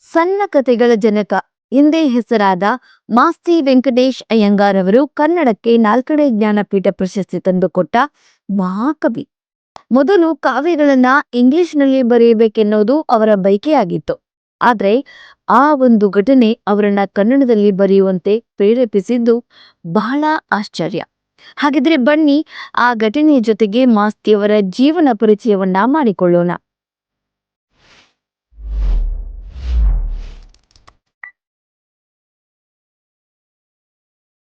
ಸಣ್ಣ ಕಥೆಗಳ ಜನಕ ಎಂದೇ ಹೆಸರಾದ ಮಾಸ್ತಿ ವೆಂಕಟೇಶ್ ಅಯ್ಯಂಗಾರ್ ಅವರು ಕನ್ನಡಕ್ಕೆ 4ನೇ ಜ್ಞಾನಪೀಠ ಪ್ರಶಸ್ತಿ ತಂದುಕೊಟ್ಟ ಮಹಾಕವಿ. ಮೊದಲು ಕಾವ್ಯಗಳನ್ನ ಇಂಗ್ಲಿಷ್ನಲ್ಲಿ ಬರೆಯಬೇಕೆನ್ನೋದು ಅವರ ಬಯಕೆಯಾಗಿತ್ತು. ಆದ್ರೆ ಆ ಒಂದು ಘಟನೆ ಅವರನ್ನ ಕನ್ನಡದಲ್ಲಿ ಬರೆಯುವಂತೆ ಪ್ರೇರೇಪಿಸಿದ್ದು ಬಹಳ ಆಶ್ಚರ್ಯ. ಹಾಗಿದ್ರೆ ಬನ್ನಿ ಆ ಘಟನೆಯ ಜೊತೆಗೆ ಮಾಸ್ತಿಯವರ ಜೀವನ ಪರಿಚಯವನ್ನ ಮಾಡಿಕೊಳ್ಳೋಣ.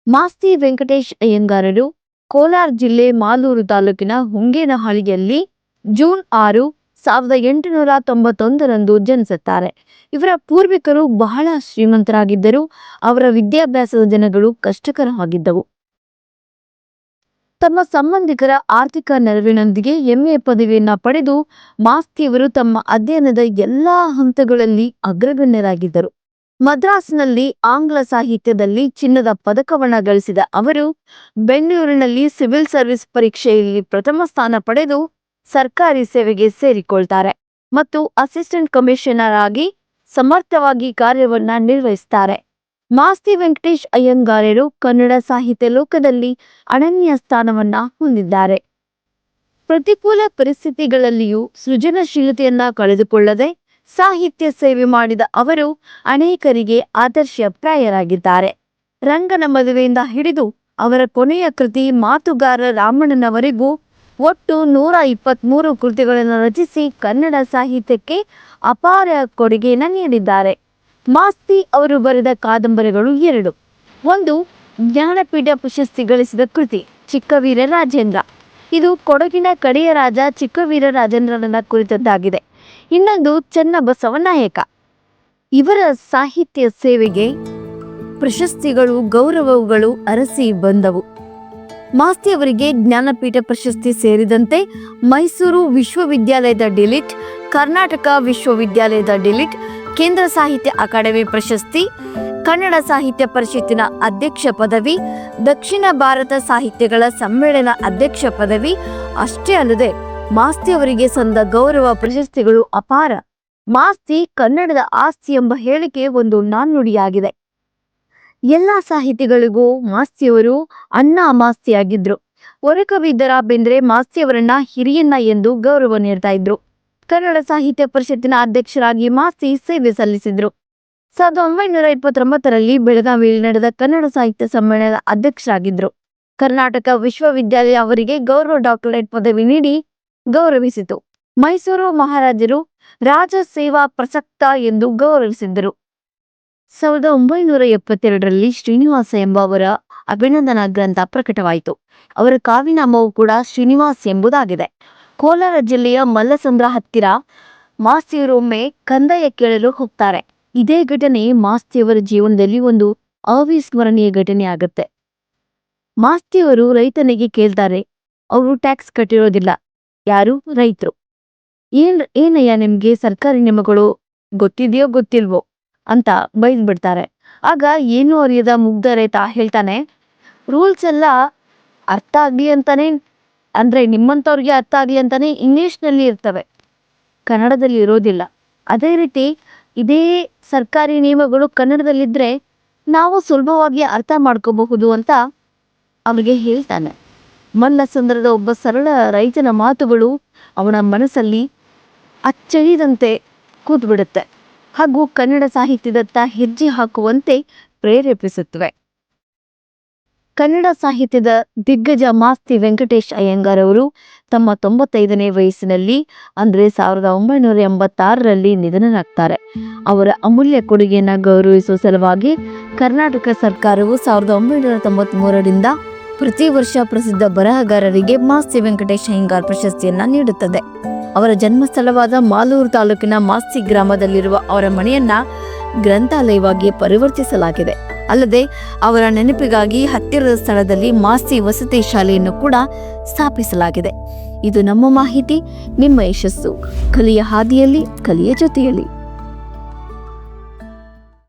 ಮಾಸ್ತಿ ವೆಂಕಟೇಶ್ ಅಯ್ಯಂಗಾರರು ಕೋಲಾರ ಜಿಲ್ಲೆ ಮಾಲೂರು ತಾಲೂಕಿನ ಹೊಂಗೇನಹಳ್ಳಿಯಲ್ಲಿ ಜೂನ್ 6, 1891ರಂದು ಜನಿಸುತ್ತಾರೆ. ಇವರ ಪೂರ್ವಿಕರು ಬಹಳ ಶ್ರೀಮಂತರಾಗಿದ್ದರು. ಅವರ ವಿದ್ಯಾಭ್ಯಾಸದ ದಿನಗಳು ಕಷ್ಟಕರವಾಗಿದ್ದವು. ತಮ್ಮ ಸಂಬಂಧಿಕರ ಆರ್ಥಿಕ ನೆರವಿನೊಂದಿಗೆ MA ಪದವಿಯನ್ನ ಪಡೆದು ಮಾಸ್ತಿಯವರು ತಮ್ಮ ಅಧ್ಯಯನದ ಎಲ್ಲಾ ಹಂತಗಳಲ್ಲಿ ಅಗ್ರಗಣ್ಯರಾಗಿದ್ದರು. ಮದ್ರಾಸ್ನಲ್ಲಿ ಆಂಗ್ಲ ಸಾಹಿತ್ಯದಲ್ಲಿ ಚಿನ್ನದ ಪದಕವನ್ನ ಗಳಿಸಿದ ಅವರು ಬೆಂಗಳೂರಿನಲ್ಲಿ ಸಿವಿಲ್ ಸರ್ವಿಸ್ ಪರೀಕ್ಷೆಯಲ್ಲಿ ಪ್ರಥಮ ಸ್ಥಾನ ಪಡೆದು ಸರ್ಕಾರಿ ಸೇವೆಗೆ ಸೇರಿಕೊಳ್ತಾರೆ ಮತ್ತು ಅಸಿಸ್ಟೆಂಟ್ ಕಮಿಷನರ್ ಆಗಿ ಸಮರ್ಥವಾಗಿ ಕಾರ್ಯವನ್ನ ನಿರ್ವಹಿಸುತ್ತಾರೆ. ಮಾಸ್ತಿ ವೆಂಕಟೇಶ್ ಅಯ್ಯಂಗಾರರು ಕನ್ನಡ ಸಾಹಿತ್ಯ ಲೋಕದಲ್ಲಿ ಅನನ್ಯ ಸ್ಥಾನವನ್ನ ಹೊಂದಿದ್ದಾರೆ. ಪ್ರತಿಕೂಲ ಪರಿಸ್ಥಿತಿಗಳಲ್ಲಿಯೂ ಸೃಜನಶೀಲತೆಯನ್ನ ಕಳೆದುಕೊಳ್ಳದೆ ಸಾಹಿತ್ಯ ಸೇವೆ ಮಾಡಿದ ಅವರು ಅನೇಕರಿಗೆ ಆದರ್ಶಪ್ರಾಯರಾಗಿದ್ದಾರೆ. ರಂಗನ ಮದುವೆಯಿಂದ ಹಿಡಿದು ಅವರ ಕೊನೆಯ ಕೃತಿ ಮಾತುಗಾರ ರಾಮಣ್ಣನವರೆಗೂ ಒಟ್ಟು 123 ಕೃತಿಗಳನ್ನು ರಚಿಸಿ ಕನ್ನಡ ಸಾಹಿತ್ಯಕ್ಕೆ ಅಪಾರ ಕೊಡುಗೆಯನ್ನು ನೀಡಿದ್ದಾರೆ. ಮಾಸ್ತಿ ಅವರು ಬರೆದ ಕಾದಂಬರಿಗಳು 2. ಒಂದು ಜ್ಞಾನಪೀಠ ಪ್ರಶಸ್ತಿ ಗಳಿಸಿದ ಕೃತಿ ಚಿಕ್ಕವೀರ ರಾಜೇಂದ್ರ. ಇದು ಕೊಡಗಿನ ಕಡೆಯ ರಾಜ ಚಿಕ್ಕವೀರ ರಾಜೇಂದ್ರನ ಕುರಿತದ್ದಾಗಿದೆ. ಇನ್ನೊಂದು ಚನ್ನಬಸವ ನಾಯಕ. ಇವರ ಸಾಹಿತ್ಯ ಸೇವೆಗೆ ಪ್ರಶಸ್ತಿಗಳು ಗೌರವಗಳು ಅರಸಿ ಬಂದವು. ಮಾಸ್ತಿ ಅವರಿಗೆ ಜ್ಞಾನಪೀಠ ಪ್ರಶಸ್ತಿ ಸೇರಿದಂತೆ ಮೈಸೂರು ವಿಶ್ವವಿದ್ಯಾಲಯದ ಡಿಲಿಟ್, ಕರ್ನಾಟಕ ವಿಶ್ವವಿದ್ಯಾಲಯದ ಡಿಲಿಟ್, ಕೇಂದ್ರ ಸಾಹಿತ್ಯ ಅಕಾಡೆಮಿ ಪ್ರಶಸ್ತಿ, ಕನ್ನಡ ಸಾಹಿತ್ಯ ಪರಿಷತ್ತಿನ ಅಧ್ಯಕ್ಷ ಪದವಿ, ದಕ್ಷಿಣ ಭಾರತ ಸಾಹಿತ್ಯಗಳ ಸಮ್ಮೇಳನ ಅಧ್ಯಕ್ಷ ಪದವಿ ಅಷ್ಟೇ ಅಲ್ಲದೆ ಮಾಸ್ತಿ ಅವರಿಗೆ ಸಂದ ಗೌರವ ಪ್ರಶಸ್ತಿಗಳು ಅಪಾರ. ಮಾಸ್ತಿ ಕನ್ನಡದ ಆಸ್ತಿ ಎಂಬ ಹೇಳಿಕೆ ಒಂದು ನಾಣ್ಣುಡಿಯಾಗಿದೆ. ಎಲ್ಲ ಸಾಹಿತಿಗಳಿಗೂ ಮಾಸ್ತಿಯವರು ಅಣ್ಣ ಮಾಸ್ತಿಯಾಗಿದ್ರು. ವರಕವಿ ದ.ರಾ ಬೇಂದ್ರೆ ಮಾಸ್ತಿಯವರನ್ನ ಹಿರಿಯಣ್ಣ ಎಂದು ಗೌರವ ನೀಡ್ತಾ ಇದ್ರು. ಕನ್ನಡ ಸಾಹಿತ್ಯ ಪರಿಷತ್ತಿನ ಅಧ್ಯಕ್ಷರಾಗಿ ಮಾಸ್ತಿ ಸೇವೆ ಸಲ್ಲಿಸಿದ್ರು. 1929ರಲ್ಲಿ ಬೆಳಗಾವಿಯಲ್ಲಿ ನಡೆದ ಕನ್ನಡ ಸಾಹಿತ್ಯ ಸಮ್ಮೇಳನದ ಅಧ್ಯಕ್ಷರಾಗಿದ್ರು. ಕರ್ನಾಟಕ ವಿಶ್ವವಿದ್ಯಾಲಯ ಅವರಿಗೆ ಗೌರವ ಡಾಕ್ಟರೇಟ್ ಪದವಿ ನೀಡಿ ಗೌರವಿಸಿತು. ಮೈಸೂರು ಮಹಾರಾಜರು ರಾಜ ಸೇವಾ ಪ್ರಸಕ್ತ ಎಂದು ಗೌರವಿಸಿದ್ದರು. 1972ರಲ್ಲಿ ಶ್ರೀನಿವಾಸ ಎಂಬ ಅವರ ಅಭಿನಂದನಾ ಗ್ರಂಥ ಪ್ರಕಟವಾಯಿತು. ಅವರ ಕಾವ್ಯನಾಮವು ಕೂಡ ಶ್ರೀನಿವಾಸ್ ಎಂಬುದಾಗಿದೆ. ಕೋಲಾರ ಜಿಲ್ಲೆಯ ಮಲ್ಲಸಂದ್ರ ಹತ್ತಿರ ಮಾಸ್ತಿಯವರೊಮ್ಮೆ ಕಂದಾಯ ಕೇಳಲು ಹೋಗ್ತಾರೆ. ಇದೇ ಘಟನೆ ಮಾಸ್ತಿಯವರ ಜೀವನದಲ್ಲಿ ಒಂದು ಅವಿಸ್ಮರಣೀಯ ಘಟನೆ ಆಗುತ್ತೆ. ಮಾಸ್ತಿಯವರು ರೈತನಿಗೆ ಕೇಳ್ತಾರೆ, ಅವರು ಟ್ಯಾಕ್ಸ್ ಕಟ್ಟಿರೋದಿಲ್ಲ. ಯಾರು? ರೈತರು. ಏನಯ್ಯ ನಿಮ್ಗೆ ಸರ್ಕಾರಿ ನಿಯಮಗಳು ಗೊತ್ತಿದೆಯೋ ಗೊತ್ತಿಲ್ವೋ ಅಂತ ಬೈದ್ಬಿಡ್ತಾರೆ. ಆಗ ಏನೂ ಅರಿಯದ ಮುಗ್ಧ ರೈತ ಹೇಳ್ತಾನೆ, ರೂಲ್ಸ್ ಎಲ್ಲ ಅರ್ಥ ಆಗ್ಲಿ ಅಂತಾನೆ, ಅಂದ್ರೆ ನಿಮ್ಮಂಥವ್ರಿಗೆ ಅರ್ಥ ಆಗ್ಲಿ ಅಂತಾನೆ ಇಂಗ್ಲಿಷ್ನಲ್ಲಿ ಇರ್ತವೆ, ಕನ್ನಡದಲ್ಲಿ ಇರೋದಿಲ್ಲ. ಅದೇ ರೀತಿ ಇದೇ ಸರ್ಕಾರಿ ನಿಯಮಗಳು ಕನ್ನಡದಲ್ಲಿದ್ರೆ ನಾವು ಸುಲಭವಾಗಿ ಅರ್ಥ ಮಾಡ್ಕೋಬಹುದು ಅಂತ ಅವನಿಗೆ ಹೇಳ್ತಾನೆ. ಮಲ್ಲಸಂದ್ರದ ಒಬ್ಬ ಸರಳ ರೈತನ ಮಾತುಗಳು ಅವನ ಮನಸ್ಸಲ್ಲಿ ಅಚ್ಚಳಿದಂತೆ ಕೂತ್ಬಿಡುತ್ತೆ ಹಾಗೂ ಕನ್ನಡ ಸಾಹಿತ್ಯದತ್ತ ಹೆಜ್ಜೆ ಹಾಕುವಂತೆ ಪ್ರೇರೇಪಿಸುತ್ತವೆ. ಕನ್ನಡ ಸಾಹಿತ್ಯದ ದಿಗ್ಗಜ ಮಾಸ್ತಿ ವೆಂಕಟೇಶ್ ಅಯ್ಯಂಗಾರ್ ಅವರು ತಮ್ಮ 95ನೇ ವಯಸ್ಸಿನಲ್ಲಿ ಅಂದರೆ 1986ರಲ್ಲಿ ನಿಧನರಾಗ್ತಾರೆ. ಅವರ ಅಮೂಲ್ಯ ಕೊಡುಗೆಯನ್ನು ಗೌರವಿಸುವ ಸಲುವಾಗಿ ಕರ್ನಾಟಕ ಸರ್ಕಾರವು 1993ರಿಂದ ಪ್ರತಿ ವರ್ಷ ಪ್ರಸಿದ್ಧ ಬರಹಗಾರರಿಗೆ ಮಾಸ್ತಿ ವೆಂಕಟೇಶ್ ಅಯ್ಯಂಗಾರ್ ಪ್ರಶಸ್ತಿಯನ್ನ ನೀಡುತ್ತದೆ. ಅವರ ಜನ್ಮಸ್ಥಳವಾದ ಮಾಲೂರು ತಾಲೂಕಿನ ಮಾಸ್ತಿ ಗ್ರಾಮದಲ್ಲಿರುವ ಅವರ ಮನೆಯನ್ನ ಗ್ರಂಥಾಲಯವಾಗಿ ಪರಿವರ್ತಿಸಲಾಗಿದೆ. ಅಲ್ಲದೆ ಅವರ ನೆನಪಿಗಾಗಿ ಹತ್ತಿರದ ಸ್ಥಳದಲ್ಲಿ ಮಾಸ್ತಿ ವಸತಿ ಶಾಲೆಯನ್ನು ಕೂಡ ಸ್ಥಾಪಿಸಲಾಗಿದೆ. ಇದು ನಮ್ಮ ಮಾಹಿತಿ, ನಿಮ್ಮ ಯಶಸ್ಸು. ಕಲಿಯ ಹಾದಿಯಲ್ಲಿ, ಕಲಿಯ ಜೊತೆಯಲ್ಲಿ.